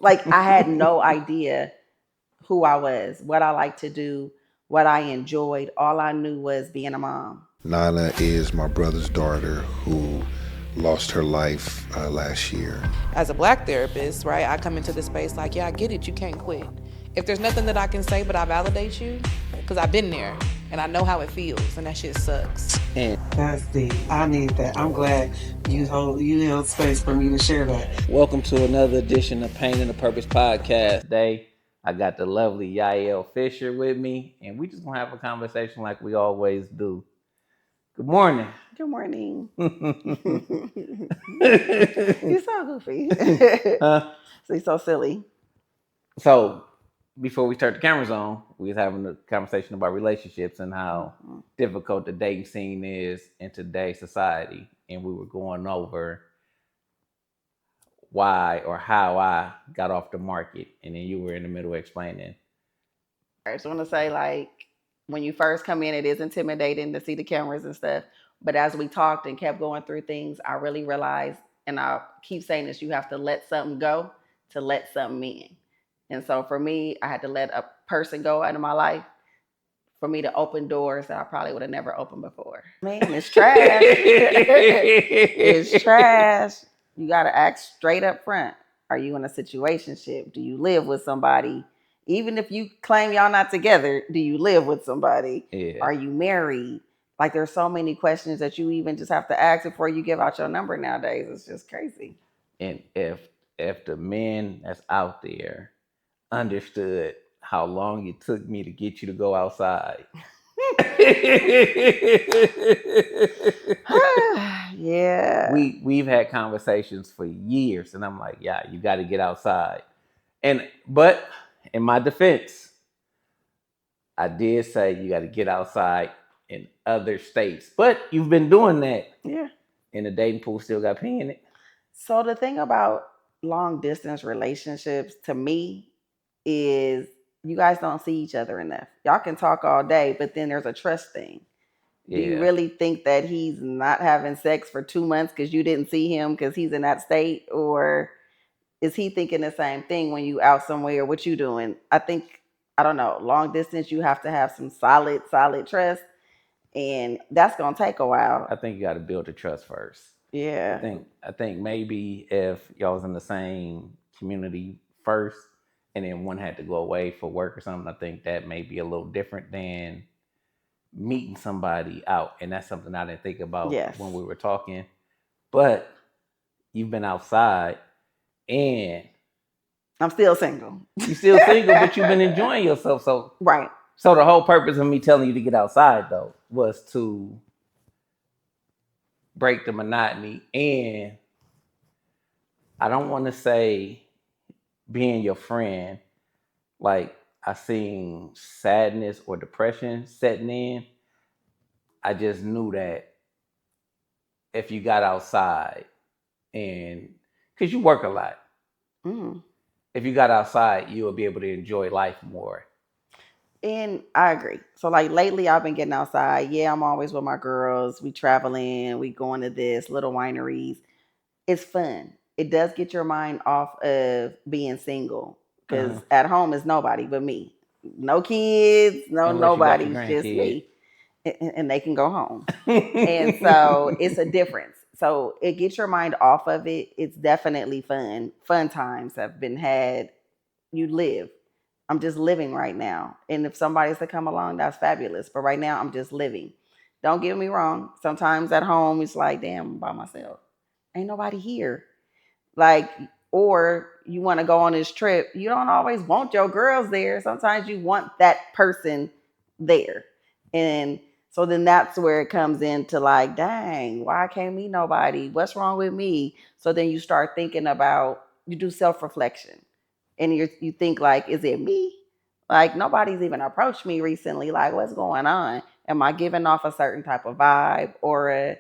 Like I had no idea who I was, what I like to do, what I enjoyed. All I knew was being a mom. Nana is my brother's daughter who lost her life last year. As a black therapist, right, I come into the space like, yeah, I get it, you can't quit. If there's nothing that I can say but I validate you, because I've been there and I know how it feels, and that shit sucks. That's deep. I need that. I'm glad you held space for me to share that. Welcome to another edition of Pain and the Purpose podcast. Today, I got the lovely Yaya Fisher with me, and we just gonna have a conversation like we always do. Good morning. Good morning. Huh? You so goofy. So you're so silly. So, before we start the cameras on, we was having a conversation about relationships and how difficult the dating scene is in today's society, and we were going over why or how I got off the market, and then you were in the middle of explaining. I just want to say, like, when you first come in, it is intimidating to see the cameras and stuff. But as we talked and kept going through things, I really realized, and I keep saying this, you have to let something go to let something in. And so for me, I had to let a person go out of my life for me to open doors that I probably would have never opened before. Man, it's trash. It's trash. You got to act straight up front. Are you in a situationship? Do you live with somebody? Even if you claim y'all not together, do you live with somebody? Yeah. Are you married? Like there's so many questions that you even just have to ask before you give out your number nowadays. It's just crazy. And if the men that's out there understood how long it took me to get you to go outside. Yeah. We've had conversations for years, and I'm like, yeah, you got to get outside. But in my defense, I did say you got to get outside in other states. But you've been doing that. Yeah. And the dating pool still got pee in it. So the thing about long distance relationships to me is you guys don't see each other enough. Y'all can talk all day, but then there's a trust thing. Yeah. Do you really think that he's not having sex for 2 months because you didn't see him because he's in that state? Or is he thinking the same thing when you out somewhere? What you doing? I don't know. Long distance, you have to have some solid trust. And that's going to take a while. I think you got to build the trust first. Yeah. I think maybe if y'all was in the same community first and then one had to go away for work or something, I think that may be a little different than meeting somebody out. And that's something I didn't think about when we were talking. But you've been outside and I'm still single. You're still single, but you've been enjoying yourself. So right. So the whole purpose of me telling you to get outside though was to break the monotony. And I don't want to say being your friend, like I seen sadness or depression setting in. I just knew that if you got outside and because you work a lot, if you got outside, you will be able to enjoy life more. And I agree. So like lately I've been getting outside. Yeah, I'm always with my girls. We traveling, we going to this little wineries. It's fun. It does get your mind off of being single. Because at home is nobody but me. No kids, nobody, just me. And they can go home. And so it's a difference. So it gets your mind off of it. It's definitely fun. Fun times have been had. You live. I'm just living right now. And if somebody's to come along, that's fabulous. But right now, I'm just living. Don't get me wrong. Sometimes at home, it's like, damn, I'm by myself. Ain't nobody here. Like, or you want to go on this trip. You don't always want your girls there. Sometimes you want that person there. And so then that's where it comes into like, dang, why can't meet nobody? What's wrong with me? So then you start thinking about, you do self-reflection. And you think like, is it me? Like nobody's even approached me recently. Like, what's going on? Am I giving off a certain type of vibe or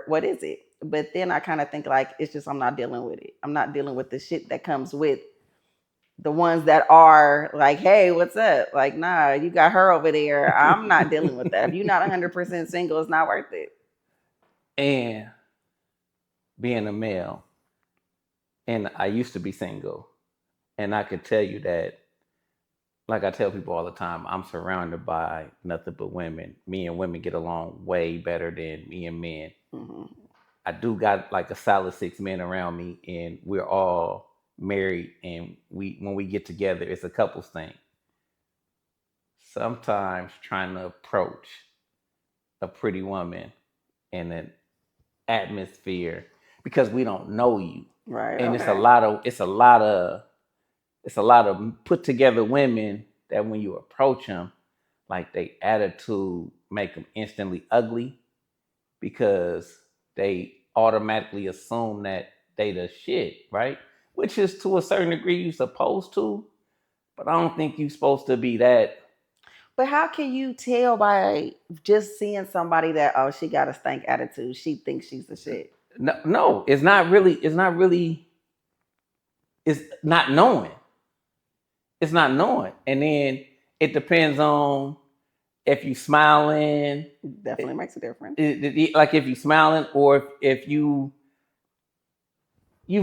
what is it? But then I kind of think like, it's just I'm not dealing with it. I'm not dealing with the shit that comes with the ones that are like, hey, what's up? Like, nah, you got her over there. I'm not dealing with that. If you're not 100% single, it's not worth it. And being a male And I used to be single, and I could tell you that, like I tell people all the time, I'm surrounded by nothing but women. Me and women get along way better than me and men. Hmm. I do got like a solid 6 men around me, and we're all married. And we, when we get together, it's a couples thing. Sometimes trying to approach a pretty woman in an atmosphere because we don't know you, Right. and Okay. it's a lot of put together women that when you approach them, like they attitude make them instantly ugly because they automatically assume that they the shit, right? Which is to a certain degree you supposed to, but I don't think you supposed to be that. But how can you tell by just seeing somebody that, oh, she got a stank attitude, she thinks she's the shit? No, no, it's not really. It's not really. It's not knowing. It's not knowing, and then it depends on if you smiling, Definitely makes a difference. like if you smiling, or if you've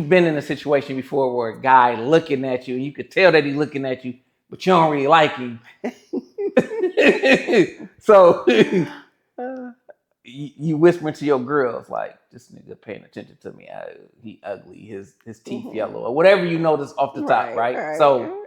been in a situation before where a guy looking at you, and you could tell that he's looking at you, but you don't really like him. So Uh, you whispering to your girls like, "This nigga paying attention to me. He ugly. His teeth mhm. yellow, or whatever you notice off the top, Right, right?" right. So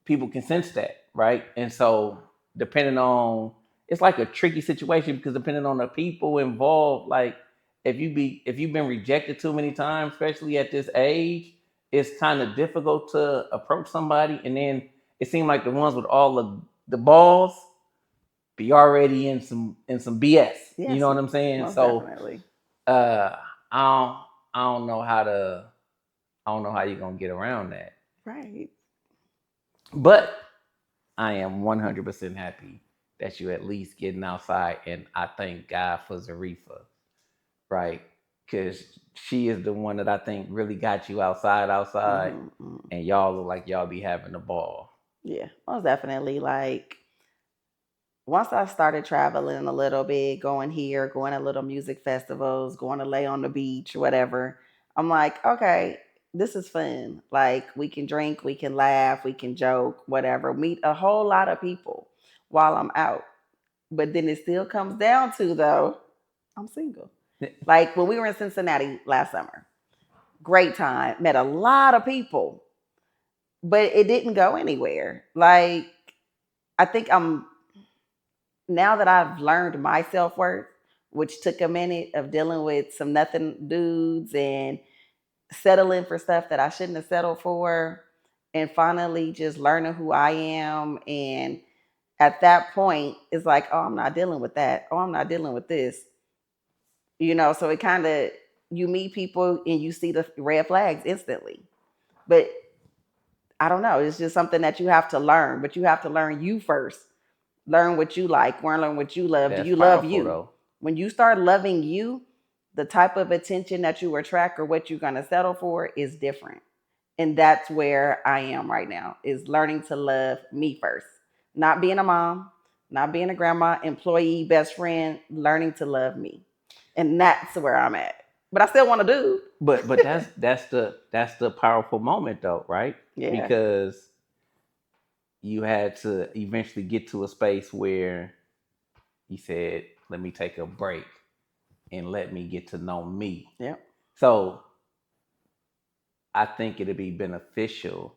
people can sense that, right? And so depending on, it's like a tricky situation because depending on the people involved, like if you've been rejected too many times, especially at this age, it's kind of difficult to approach somebody. And then it seemed like the ones with all of the balls be already in some BS. You know Yes, what I'm saying? most So definitely. uh I don't I don't know how to I don't know how you're gonna get around that. Right. But I am 100% happy that you at least getting outside, and I thank God for Zarifa, right? Because she is the one that I think really got you outside, Hmm. Hmm. and y'all look like y'all be having a ball. Yeah, most definitely. Like once I started traveling a little bit, going here, going to little music festivals, going to lay on the beach, whatever, I'm like, okay, this is fun. Like we can drink, we can laugh, we can joke, whatever, meet a whole lot of people while I'm out. But then it still comes down to though, I'm single. Like when we were in Cincinnati last summer, great time, met a lot of people, but it didn't go anywhere. Like I think I'm now that I've learned my self worth, which took a minute of dealing with some nothing dudes and settling for stuff that I shouldn't have settled for, and finally just learning who I am. And at that point, it's like, oh, I'm not dealing with that. Oh, I'm not dealing with this. So it kind of, you meet people and you see the red flags instantly. But I don't know. It's just something that you have to learn, but you have to learn you first. Learn what you like, learn what you love. Do That's you love powerful you? though. When you start loving you, the type of attention that you attract or what you're going to settle for is different. And that's where I am right now, is learning to love me first. Not being a mom, not being a grandma, employee, best friend, learning to love me. And that's where I'm at. But I still want to do. But that's the powerful moment though, right? Yeah. Because you had to eventually get to a space where you said, "Let me take a break and let me get to know me." Yep. So I think it'd be beneficial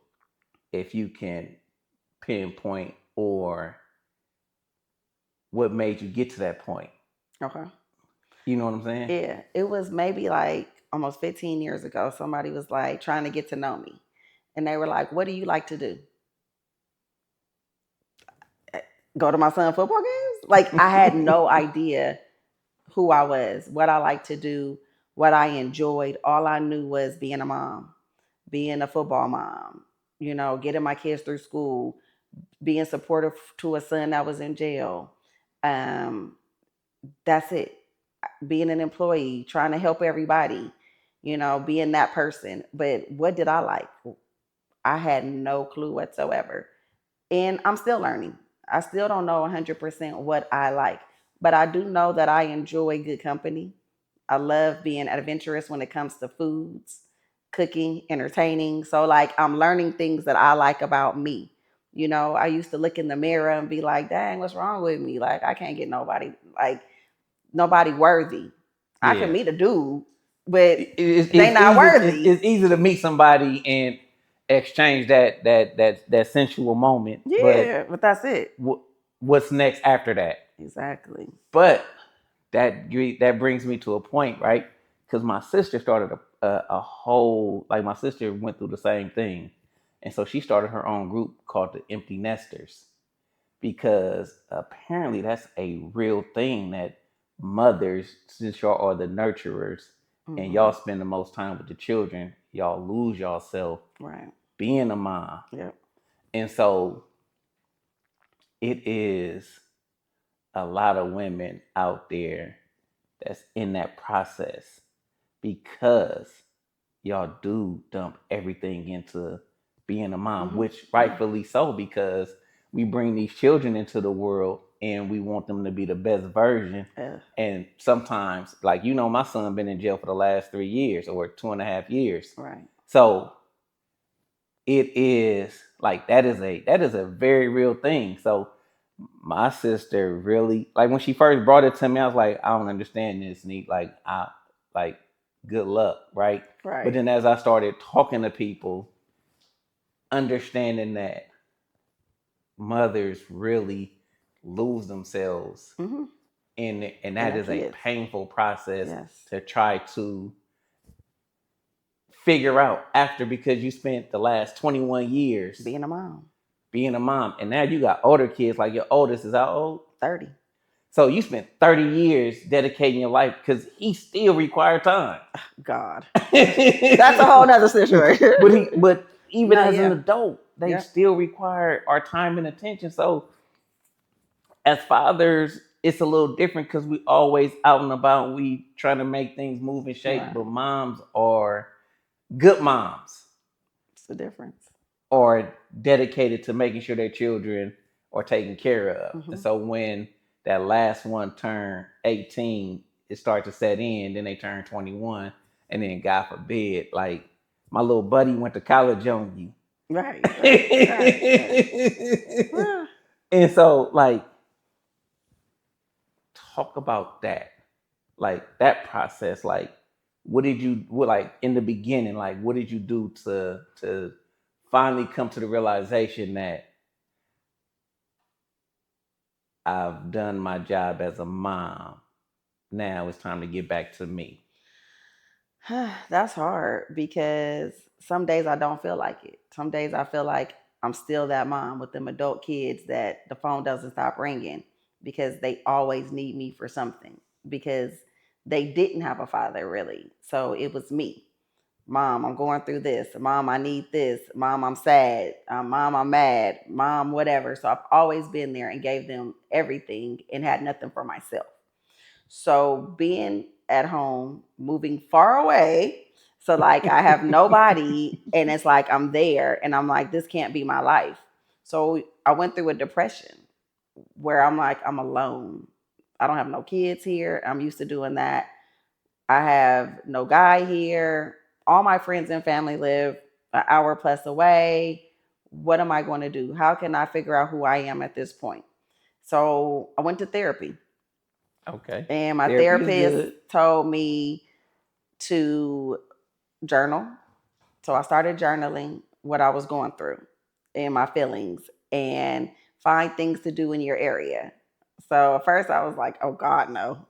if you can pinpoint or what made you get to that point. Okay. You know what I'm saying? Yeah. It was maybe like almost 15 years ago. Somebody was like trying to get to know me. And they were like, what do you like to do? Go to my son's football games? Like I had no idea who I was, what I like to do, what I enjoyed. All I knew was being a mom, being a football mom, getting my kids through school, being supportive to a son that was in jail. Um, that's it. Being an employee, trying to help everybody, being that person. But what did I like? I had no clue whatsoever. And I'm still learning. I still don't know 100% what I like, but I do know that I enjoy good company. I love being adventurous when it comes to foods. cooking, entertaining. So like I'm learning things that I like about me. I used to look in the mirror and be like, dang, what's wrong with me? Like I can't get nobody, like nobody worthy. I can Yeah. meet a dude, but they It's not easy. It's, worthy. it's easy to meet somebody and exchange that sensual moment, but Yeah, but that's it. what's next after that? Exactly. But that brings me to a point, right? Because my sister started a whole, like, my sister went through the same thing, and so she started her own group called the Empty Nesters, because apparently that's a real thing that mothers, since y'all are the nurturers and Hmm. y'all spend the most time with the children, y'all lose yourself Right. being a mom. Yep. And so it is a lot of women out there that's in that process, because y'all do dump everything into being a mom, Hmm. which Yeah. rightfully so, because we bring these children into the world and we want them to be the best version. Yeah. And sometimes, like, my son been in jail for the last 3 years or 2.5 years. Right. So it is like, that is a very real thing. So my sister really, like, when she first brought it to me, I was like, I don't understand this, Neat. Like, like, good luck, right? But Right. then as I started talking to people, understanding that mothers really lose themselves Hmm. in it, and And that the is a kids. painful process Yes. to try to figure out after, because you spent the last 21 years Being a mom. being a mom, and now you got older kids. Like, your oldest is how old? 30. So you spent 30 years dedicating your life, because he still required time. God. That's a whole but nother situation. but even No, as an yeah. adult, they Yep. still require our time and attention. So as fathers, it's a little different, because we always out and about. We trying to make things move and shake. But Right. moms are good moms, It's the difference. are dedicated to making sure their children are taken care of. And Hmm. so when that last one turn 18, it starts to set in. Then they turn 21, and then, God forbid, like, my little buddy went to college on you. Right. Right. Right. Yeah. Ah. And so, like, talk about that, like, that process. Like, what, like, in the beginning, like, what did you do to finally come to the realization that I've done my job as a mom, now it's time to get back to me? That's hard because some days I don't feel like it. Some days I feel like I'm still that mom with them adult kids that the phone doesn't stop ringing because they always need me for something because they didn't have a father really. So it was me. Mom, I'm going through this. Mom, I need this. Mom, I'm sad. Mom, I'm mad. Mom, whatever. So I've always been there and gave them everything and had nothing for myself. So being at home, moving far away, so like I have nobody and it's like I'm there and I'm like, this can't be my life. So I went through a depression where I'm like, I'm alone. I don't have no kids here. I'm used to doing that. I have no guy here. All my friends and family live an hour plus away. What am I going to do? How can I figure out who I am at this point? So I went to therapy. Okay. And my Therapy is therapist good. told me to journal. So I started journaling what I was going through and my feelings and find things to do in your area. So at first I was like, oh God, no.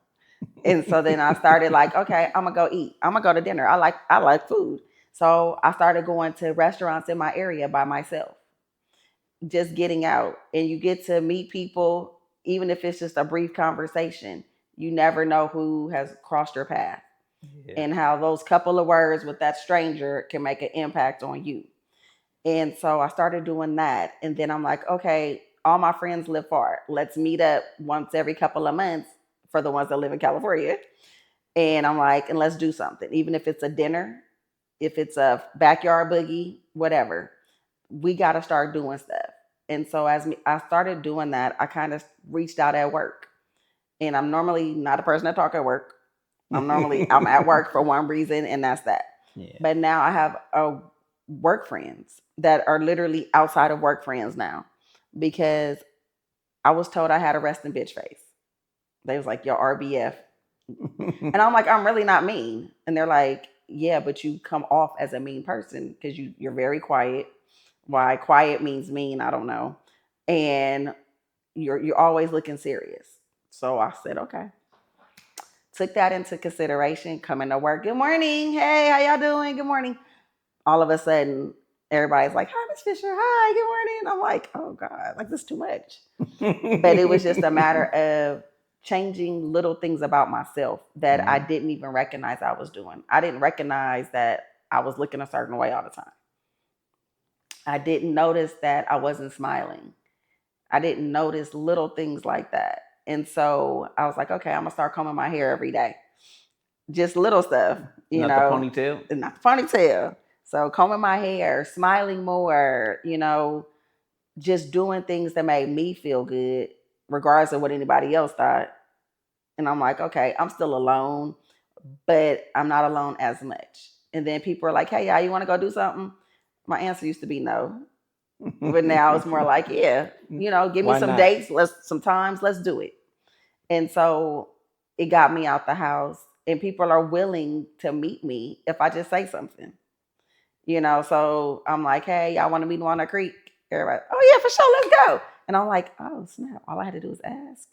And so then I started like, okay, I'm gonna go eat. I'm gonna go to dinner. I like food. So I started going to restaurants in my area by myself, just getting out. And you get to meet people, even if it's just a brief conversation. You never know who has crossed your path Yeah. and how those couple of words with that stranger can make an impact on you. And so I started doing that. And then I'm like, okay, all my friends live far. Let's meet up once every couple of months for the ones that live in California. And I'm like, and let's do something, even if it's a dinner, if it's a backyard boogie, whatever. We got to start doing stuff. And so I started doing that, I kind of reached out at work. And I'm normally not a person that talk at work. I'm at work for one reason, and that's that. Yeah. But now I have work friends that are literally outside of work friends now because I was told I had a resting bitch face. They was like, "Your RBF," and I'm like, "I'm really not mean." And they're like, "Yeah, but you come off as a mean person because you're very quiet. Why quiet means mean, I don't know, and you're always looking serious." So I said, "Okay." Took that into consideration. Coming to work. Good morning. Hey, how y'all doing? Good morning. All of a sudden, everybody's like, "Hi, Miss Fisher. Hi, good morning." I'm like, "Oh God, like this is too much." But it was just a matter of changing little things about myself that I didn't even recognize I was doing. I didn't recognize that I was looking a certain way all the time. I didn't notice that I wasn't smiling. I didn't notice little things like that. And so I was like, okay, I'm gonna start combing my hair every day. Just little stuff, Not the ponytail. and not the ponytail. So combing my hair, smiling more, just doing things that made me feel good, regardless of what anybody else thought. And I'm like, okay, I'm still alone, but I'm not alone as much. And then people are like, hey, yeah, you want to go do something? My answer used to be no, but now it's more like, yeah, give me Why some not? dates, sometimes let's do it. And so it got me out the house, and people are willing to meet me if I just say something. So I'm like, hey, y'all want to meet on a creek? Everybody, oh yeah, for sure, let's go. And I'm like, oh snap, all I had to do was ask.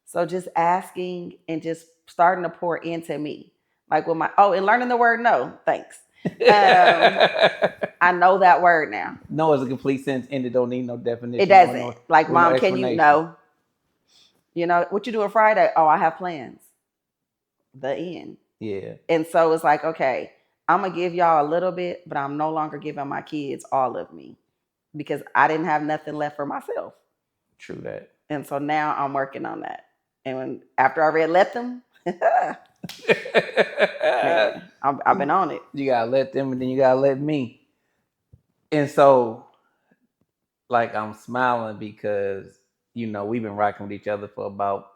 So just asking and just starting to pour into me. Like with and learning the word no, thanks. I know that word now. No is a complete sentence and it don't need no It definition doesn't. Like, or no mom, can you explanation. know? What you doing Friday? Oh, I have plans. The end. Yeah, And so it's like, okay, I'm gonna give y'all a little bit, but I'm no longer giving my kids all of me because I didn't have nothing left for myself. true that. And so now I'm working on that. And after I read Let Them, man, I've been on it. You gotta let them and then you gotta let me. And so like I'm smiling because we've been rocking with each other for about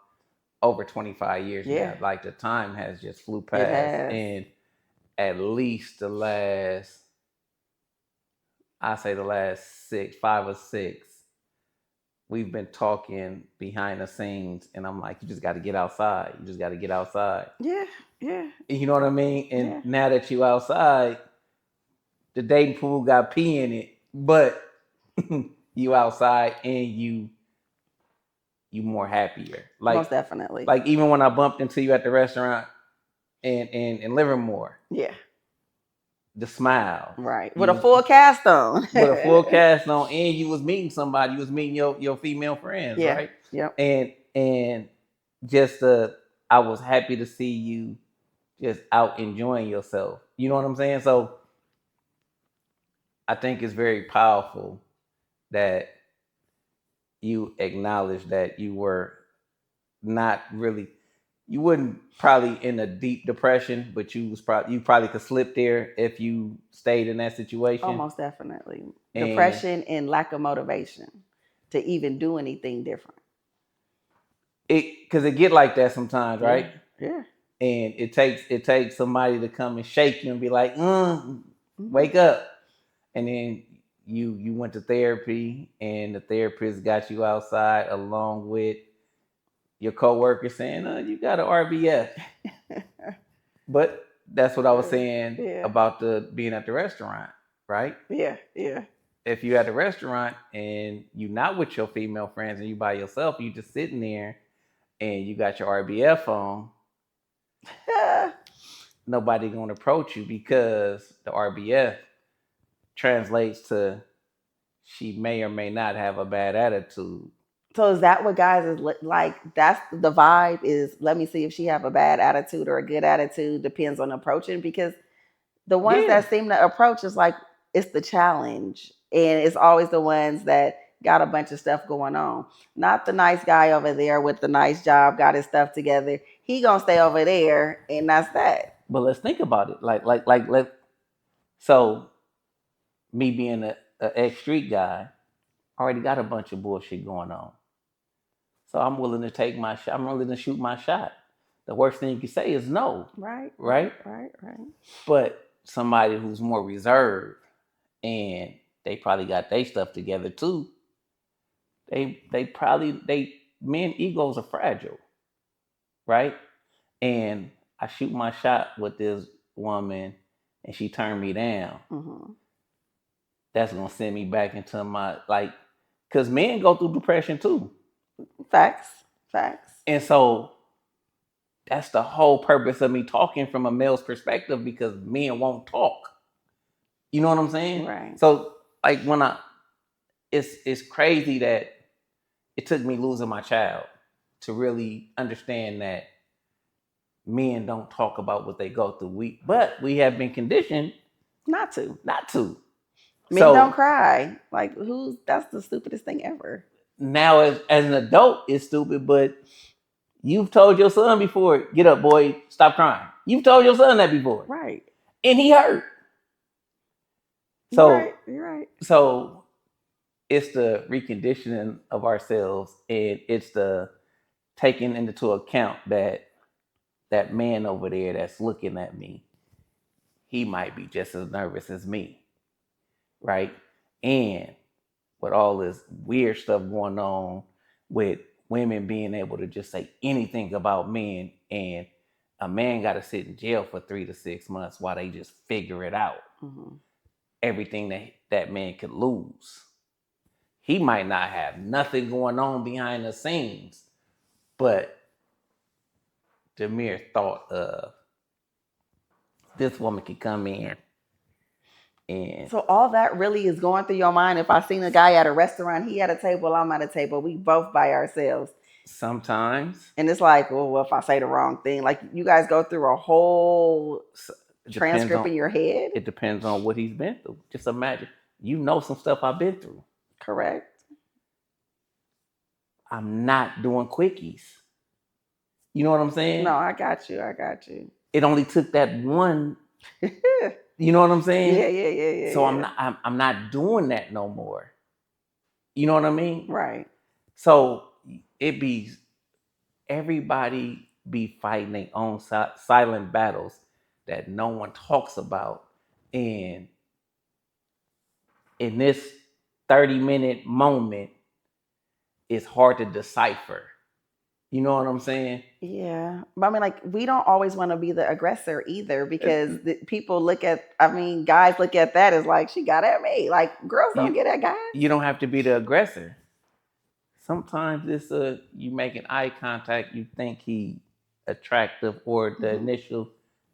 over 25 years Yeah, now. Like the time has just flew it past, has. and at least the last 6, 5 or 6, we've been talking behind the scenes, and I'm like, you just got to get outside. You just got to get outside. Yeah, yeah, You know what I mean? And yeah. now that you outside, the dating pool got pee in it, but you outside and you more happier. Most definitely. Like even when I bumped into you at the restaurant in Livermore, Yeah, the smile. right. With You a was full cast on. with a full cast on, and you was meeting somebody. You was meeting your female friends, Yeah, right? yep. And just I was happy to see you just out enjoying yourself. You know what I'm saying? So I think it's very powerful that you acknowledge that you were not really, you wouldn't probably in a deep depression, but you probably could slip there if you stayed in that situation. Almost definitely. And Depression and lack of motivation to even do anything different. because it get like that sometimes, Yeah, right? yeah. And it takes somebody to come and shake you and be like, Mhm. wake up. And then you went to therapy, and the therapist got you outside along with your coworker saying, you got an RBF. But that's what I was saying Yeah, about the being at the restaurant, right? yeah, yeah. If you at the restaurant and you not with your female friends and you by yourself, you just sitting there and you got your RBF on, Yeah. nobody gonna approach you because the RBF translates to she may or may not have a bad attitude. So is that what guys is like? That's the vibe. Is let me see if she have a bad attitude or a good attitude. Depends on approaching because the ones Yeah, that seem to approach is like it's the challenge, and it's always the ones that got a bunch of stuff going on. Not the nice guy over there with the nice job, got his stuff together. He gonna stay over there, and that's that. but let's think about it. Let so me being a ex street guy, I already got a bunch of bullshit going on. So I'm willing to take my shot. I'm willing to shoot my shot. The worst thing you can say is no, Right, right, right? right, right. But somebody who's more reserved and they probably got their stuff together too, they men egos are fragile, right? And I shoot my shot with this woman and she turned me down. Mm-hmm. That's gonna send me back into my like, because men go through depression too. Facts. Facts. And so that's the whole purpose of me talking from a male's perspective, because men won't talk. You know what I'm saying? Right. So like when I it's crazy that it took me losing my child to really understand that men don't talk about what they go through. But we have been conditioned Not to. not to. Men don't So cry. Like that's the stupidest thing ever. now as an adult it's stupid, but you've told your son before, get up, boy, stop crying. You've told your son that before. Right. And he hurt. You're So right. You're right. so it's the reconditioning of ourselves, and it's the taking into account that that man over there that's looking at me, he might be just as nervous as me, right? And with all this weird stuff going on with women being able to just say anything about men, and a man got to sit in jail for 3 to 6 months while they just figure it out. Mm-hmm. Everything that man could lose. He might not have nothing going on behind the scenes, but the mere thought of this woman could come in and So all that really is going through your mind. If I seen a guy at a restaurant, he at a table, I'm at a table, we both by ourselves. sometimes And it's like, well, if I say the wrong thing, like you guys go through a whole it depends transcript on in your head. it depends on what he's been through. Just imagine, some stuff I've been through. Correct. I'm not doing quickies. You know what I'm saying? No, I got you. I got you. It only took that one. Yeah, You know what I'm saying? yeah. So I'm not doing that no more. You know what I mean? Right. So it be everybody be fighting their own silent battles that no one talks about, and in this 30-minute moment, it's hard to decipher. You know what I'm saying? Yeah. But I mean, like, we don't always want to be the aggressor either because people look at, I mean, guys look at that as like, she got at me. Like, girls don't You get at guys. you don't have to be the aggressor. Sometimes it's you making eye contact, you think he attractive or the initial,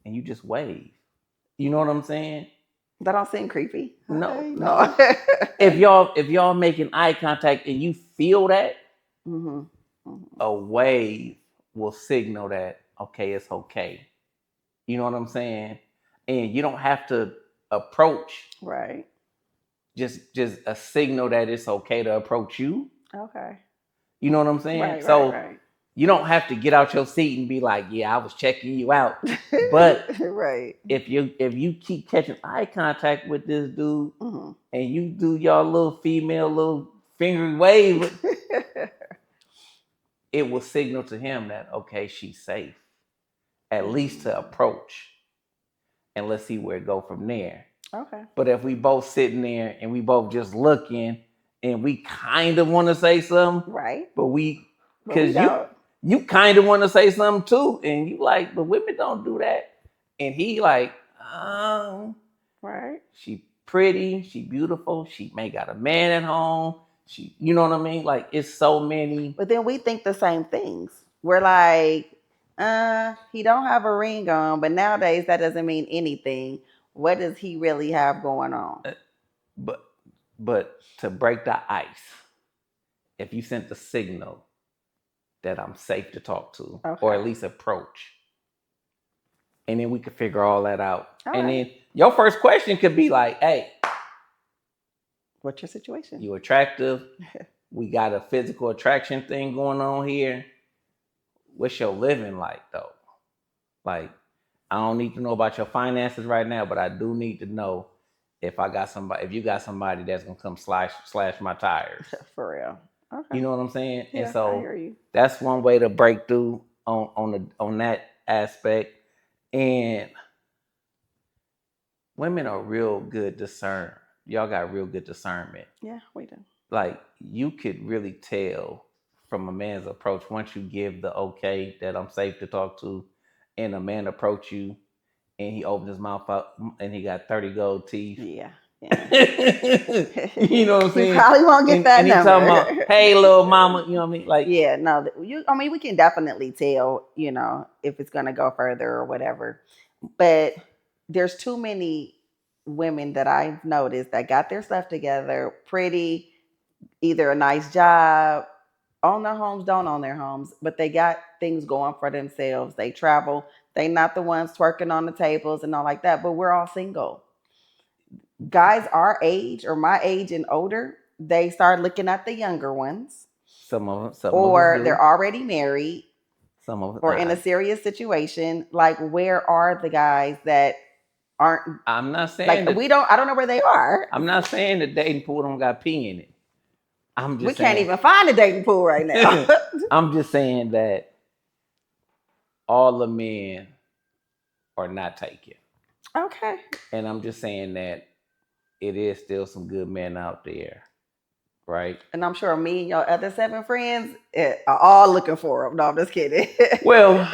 and you just wave. You know what I'm saying? That don't seem creepy. No, Hi. no. No. If y'all making eye contact and you feel that, hmm a wave will signal that okay, it's okay. You know what I'm saying? And you don't have to approach. Right. Just a signal that it's okay to approach you. Okay. You know what I'm saying? Right. So Right. you don't have to get out your seat and be like, "Yeah, I was checking you out." But Right. if you keep catching eye contact with this dude hmm and you do your little female little finger wave, it will signal to him that okay, she's safe, at least to approach, and let's see where it go from there. Okay. But if we both sitting there and we both just looking and we kind of want to say something, Right. but But we because don't. you kind of want to say something too, and you like, but women don't do that, and he like, Right. she pretty, she beautiful, she may got a man at home, you know what I mean? Like it's so many. But then we think the same things. We're like, he don't have a ring on, but nowadays that doesn't mean anything. What does he really have going on? But to break the ice, if you sent the signal that I'm safe to talk to, Okay. or at least approach, and then we could figure all that out. All and right. then your first question could be like, "Hey, What's your situation? you attractive? We got a physical attraction thing going on here. What's your living like though? Like, I don't need to know about your finances right now, but I do need to know if you got somebody that's gonna come slash my tires. For real. Okay. You know what I'm saying? Yeah, And so I hear you. that's one way to break through on that aspect. And women are real good discern. Y'all got real good discernment. Yeah, we do. Like you could really tell from a man's approach once you give the okay that I'm safe to talk to, and a man approach you and he opens his mouth up and he got 30 gold teeth. Yeah, yeah. You know what I'm He saying? probably won't get that And he talking about, number. hey, little mama, you know what I mean? Like, Yeah, no, I mean, we can definitely tell, if it's gonna go further or whatever. But there's too many women that I've noticed that got their stuff together, pretty, either a nice job, own their homes, don't own their homes, but they got things going for themselves. They travel. They not the ones twerking on the tables and all like that, but we're all single. Guys our age or my age and older, they start looking at the younger ones, some of us or do. they're already married Some of us, or in a serious situation. Like, where are the guys that aren't, I'm not saying like, that. I don't know where they are. I'm not saying the dating pool don't got pee in it. I'm We just can't saying. even find a dating pool right now. I'm just saying that all the men are not taken, Okay. and I'm just saying that it is still some good men out there, right? And I'm sure me and your other 7 friends are all looking for them. No, I'm just kidding. Well,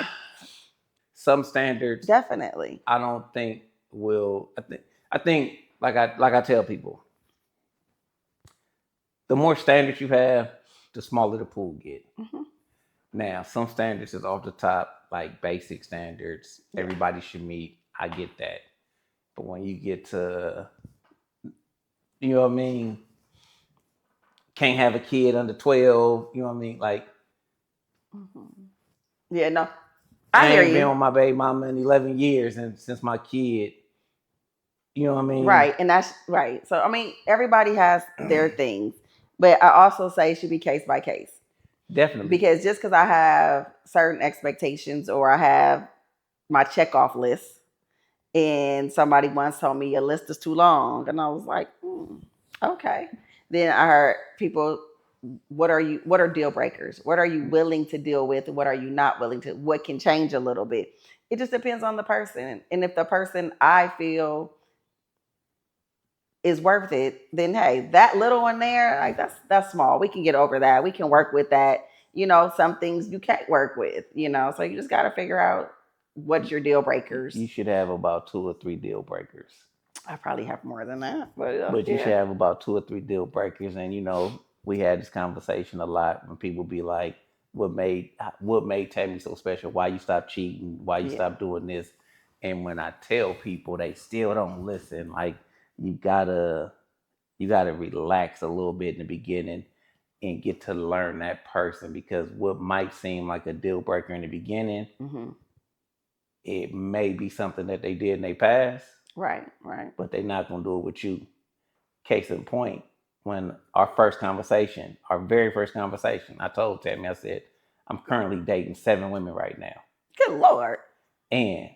some standards Definitely. I don't think will. I think like I tell people, the more standards you have, the smaller the pool get. Hmm. Now, some standards is off the top, like basic standards. Yeah. Everybody should meet. I get that. But when you get to, you know what I mean, can't have a kid under 12, you know what I mean? Like, Hmm. Yeah, no, I I hear ain't been you. with my baby mama in 11 years and since my kid, you know what I mean? Right. And that's right. So, I mean, everybody has their things, but I also say it should be case by case. Definitely. Because just because I have certain expectations or I have my check off list, and somebody once told me your list is too long, and I was like, okay. Then I heard people, what are deal breakers? What are you willing to deal with? What are you not willing to? What can change a little bit? It just depends on the person. And if the person I feel is worth it, then hey, that little one there, like, that's small. We can get over that. We can work with that. Some things you can't work with, so you just got to figure out what's your deal breakers. You should have about 2 or 3 deal breakers. I probably have more than that, but But you should yeah. have about 2 or 3 deal breakers. And we had this conversation a lot when people be like, what made Tammy so special? Why you stopped cheating? Why you Yeah. stopped doing this? And when I tell people, they still don't listen. Like you gotta you gotta relax a little bit in the beginning and get to learn that person, because what might seem like a deal breaker in the beginning, Hmm. it may be something that they did in their past, Right, right. but they're not gonna do it with you. Case in point, when our very first conversation, I told Tammy, I said, I'm currently dating 7 women right now. Good Lord. And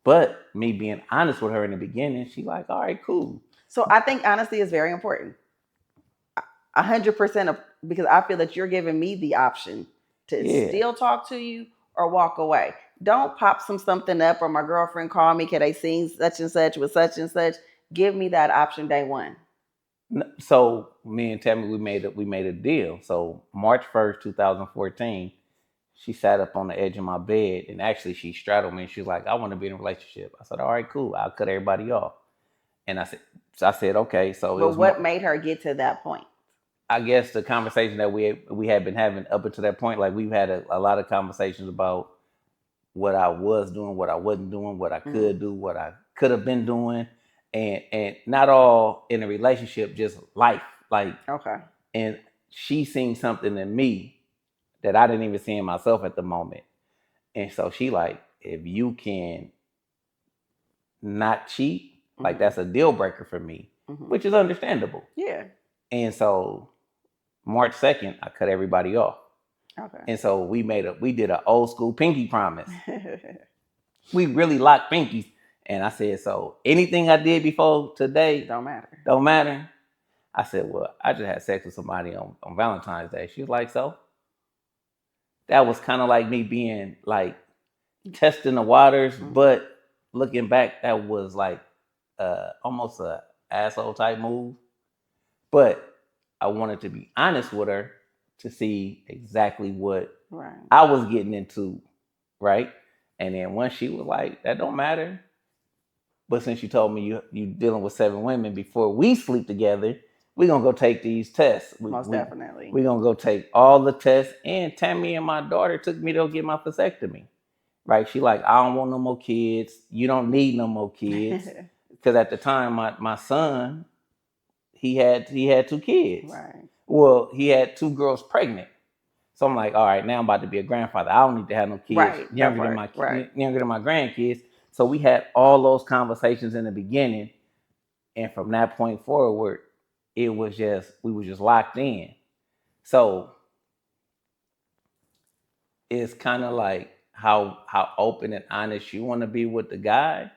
but me being honest with her in the beginning, she like, all right, cool. So I think honesty is very important. 100% of, because I feel that you're giving me the option to Yeah. still talk to you or walk away. Don't pop something up or my girlfriend call me, can they sing such and such with such and such? Give me that option day one. So me and Tammy, we made a deal. So March 1st, 2014, she sat up on the edge of my bed, and actually she straddled me and she was like, I want to be in a relationship. I said, all right, cool. I'll cut everybody off. And I said, okay. So it But was what made her get to that point? I guess the conversation that we had been having up until that point, like we've had a lot of conversations about what I was doing, what I wasn't doing, what I Mm-hmm. could do, what I could have been doing, and not all in a relationship, just life. Like, Okay. and she seen something in me that I didn't even see in myself at the moment, and so she like, if you can not cheat, like Mm-hmm. that's a deal breaker for me, Mm-hmm. which is understandable. Yeah. And so March 2nd, I cut everybody off. Okay. And so we did an old school pinky promise. We really locked pinkies. And I said, so anything I did before today Don't matter. don't matter. I said, well, I just had sex with somebody on Valentine's Day. She was like, so that was kind of like me being like testing the waters, Mm-hmm. but looking back, that was like almost a asshole type move. But I wanted to be honest with her to see exactly what Right. I was getting into, right? And then once she was like, "That don't matter," but since you told me you dealing with 7 women before we sleep together, we gonna go take these tests. Most definitely. We gonna go take all the tests. And Tammy and my daughter took me to go get my vasectomy. Right? She like, I don't want no more kids. You don't need no more kids. Because at the time, my son, he had 2 kids. Right. Well, he had 2 girls pregnant. So I'm like, all right, now I'm about to be a grandfather. I don't need to have no kids Right. That younger than part. Right. younger than my grandkids. So we had all those conversations in the beginning, and from that point forward, it was just we were just locked in. So it's kind of like how open and honest you want to be with the guy.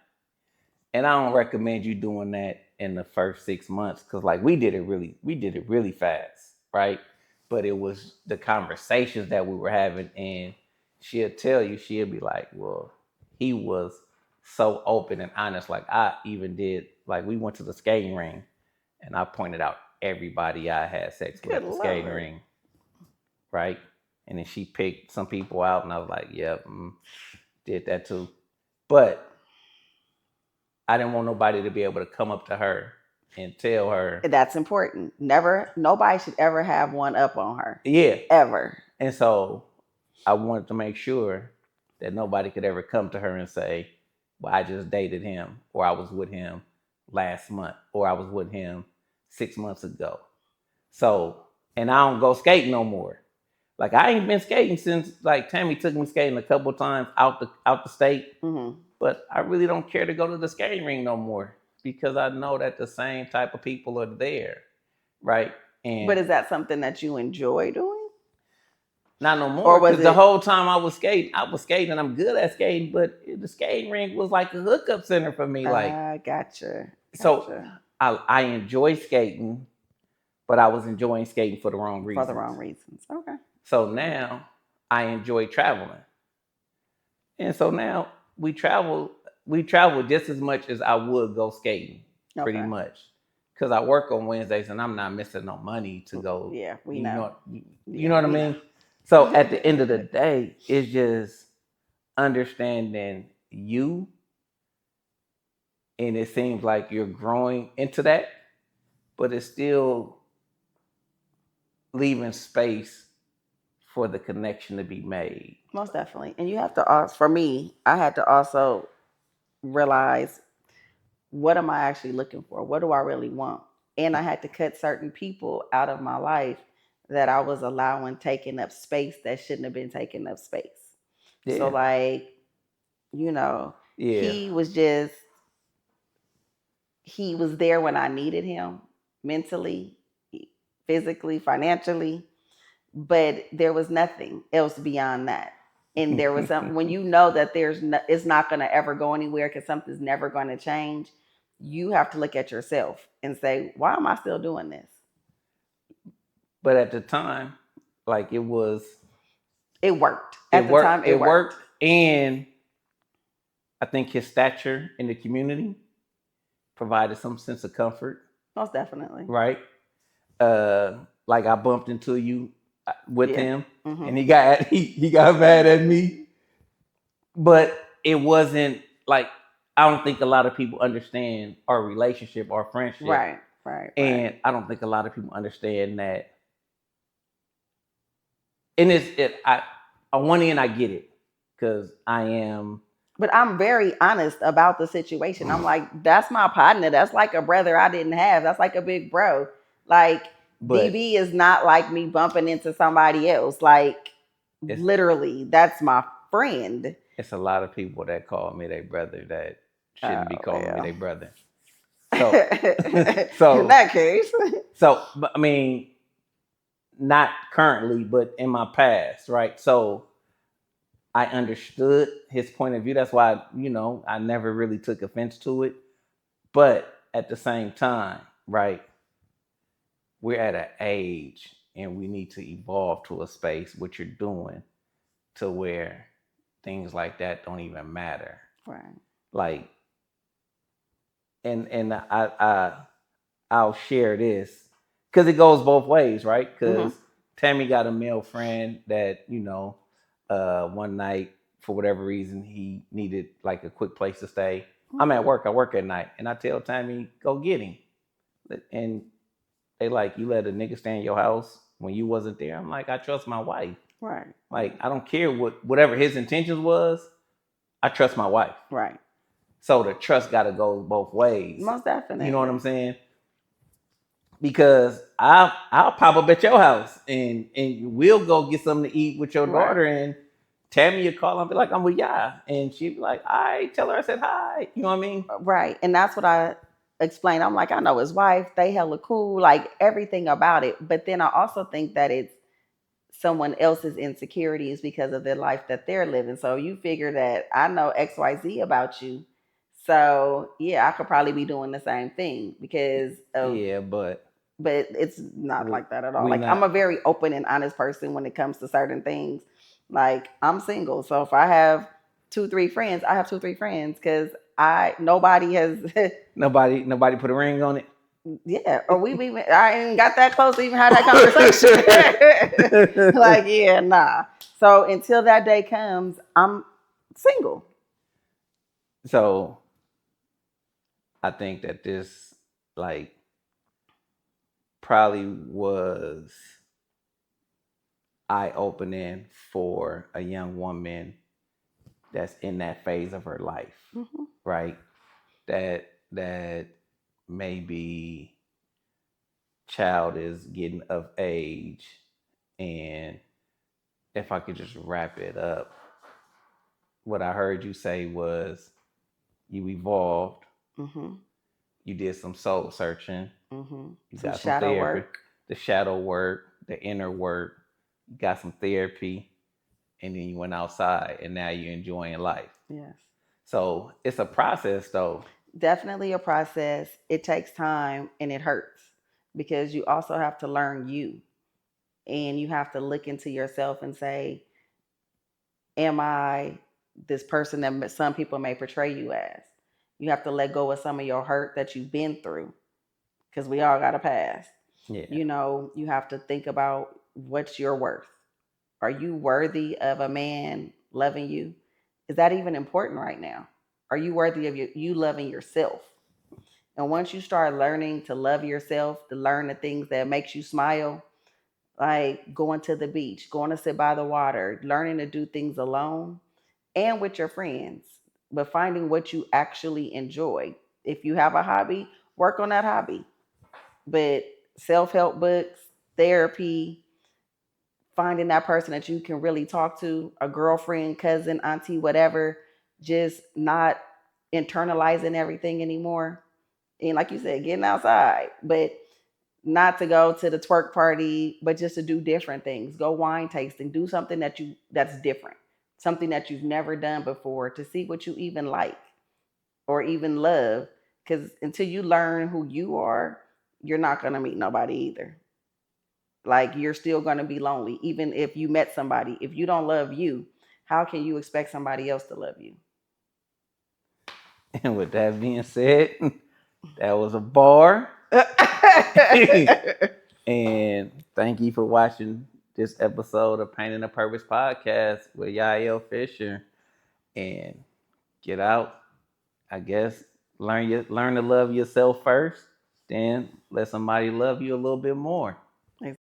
And I don't recommend you doing that in the first 6 months, because like we did it really fast, right? But it was the conversations that we were having, and she'll be like, well, he was so open and honest. Like I even did, like we went to the skating ring, and I pointed out everybody I had sex with Good at the skating Lord. ring, right? And then she picked some people out, and I was like, yep, did that too. But I didn't want nobody to be able to come up to her and tell her. That's important. Never, nobody should ever have one up on her. Yeah. Ever. And so I wanted to make sure that nobody could ever come to her and say, well, I just dated him, or I was with him last month, or I was with him 6 months ago. So, and I don't go skating no more. Like I ain't been skating since like Tammy took me skating a couple times out the state. Mm-hmm. But I really don't care to go to the skating ring no more, because I know that the same type of people are there, right? And But is that something that you enjoy doing? not no more, Or was because the it? whole time I was skating and I'm good at skating, but the skating ring was like a hookup center for me. Like, Gotcha. so I enjoy skating, but I was enjoying skating for the wrong For the reasons. wrong reasons. Okay. So now I enjoy traveling. And so now we travel just as much as I would go skating, pretty Okay. much. Because I work on Wednesdays and I'm not missing no money to go. Yeah, we know. You know what I mean? So at the end of the day, it's just understanding you. And it seems like you're growing into that, but it's still leaving space for the connection to be made. Most definitely. And you have to also, for me, I had to also realize, what am I actually looking for? What do I really want? And I had to cut certain people out of my life that I was allowing taking up space that shouldn't have been taking up space. Yeah. So like, Yeah. he was there when I needed him, mentally, physically, financially, but there was nothing else beyond that. And there was something, when you know that it's not going to ever go anywhere because something's never going to change, you have to look at yourself and say, why am I still doing this? But at the time, like it worked. At the time, it worked. And I think his stature in the community provided some sense of comfort. Most definitely. Right? Like I bumped into you with him, Mm-hmm. and he got mad at me. But it wasn't like, I don't think a lot of people understand our relationship, our friendship. Right. And I don't think a lot of people understand that. And on one end I get it, because I am. But I'm very honest about the situation. I'm like, that's my partner. That's like a brother I didn't have. That's like a big bro. Like, DB is not like me bumping into somebody else. Like, literally, that's my friend. It's a lot of people that call me their brother that shouldn't be calling me their brother. So in that case. So, but I mean, not currently, but in my past, right? So I understood his point of view. That's why, I never really took offense to it. But at the same time, right, we're at an age and we need to evolve to a space, what you're doing, to where things like that don't even matter. Right. Like, I'll share this because it goes both ways, right? Hmm. Because Tammy got a male friend that one night for whatever reason he needed like a quick place to stay. I'm at work. I work at night, and I tell Tammy go get him. And they like, you let a nigga stay in your house when you wasn't there. I'm like, I trust my wife. Right. Like, I don't care whatever his intentions was. I trust my wife. Right. So the trust got to go both ways. Most You know what I'm definitely. saying? Because I'll pop up at your house and we'll go get something to eat with your Right. daughter, and Tammy will call and be like, I'm with Yaya, and she'd be like, I tell her I said hi. You know what I mean? Right. And that's what I explained. I'm like, I know his wife, they hella cool, like everything about it. But then I also think that it's someone else's insecurities because of the life that they're living. So you figure that I know XYZ about you. So yeah, I could probably be doing the same thing because of, Yeah, but but it's not we like that at all. we Like I'm a not. very open and honest person when it comes to certain things. Like I'm single. So if I have two, three friends, I have two, three friends because nobody has Nobody put a ring on it. yeah, or we've even I ain't got that close to even have that conversation. Like, yeah, nah. So until that day comes, I'm single. So I think that this like probably was eye opening for a young woman that's in that phase of her life, Hmm. right? That maybe child is getting of age, and if I could just wrap it up, what I heard you say was you evolved, Hmm. you did some soul searching, Hmm. you Some got some shadow therapy, work. the shadow work, the inner work, you got some therapy, and then you went outside and now you're enjoying life. Yes. So it's a process though. Definitely a process. It takes time and it hurts because you also have to learn you and you have to look into yourself and say, am I this person that some people may portray you as? You have to let go of some of your hurt that you've been through because we all got a past. Yeah. You know, you have to think about what's your worth. Are you worthy of a man loving you? Is that even important right now? Are you worthy of you loving yourself? And once you start learning to love yourself, to learn the things that makes you smile, like going to the beach, going to sit by the water, learning to do things alone and with your friends, but finding what you actually enjoy. If you have a hobby, work on that hobby. But self help books, therapy, finding that person that you can really talk to, a girlfriend, cousin, auntie, whatever, just not internalizing everything anymore. And like you said, getting outside, but not to go to the twerk party, but just to do different things. Go wine tasting, do something that's different, something that you've never done before to see what you even like or even love. Because until you learn who you are, you're not gonna meet nobody either. Like you're still gonna be lonely, even if you met somebody. If you don't love you, how can you expect somebody else to love you? And with that being said, that was a bar. And thank you for watching this episode of Painting a Purpose podcast with Yaya Fisher. And get out, I guess, learn to love yourself first, then let somebody love you a little bit more.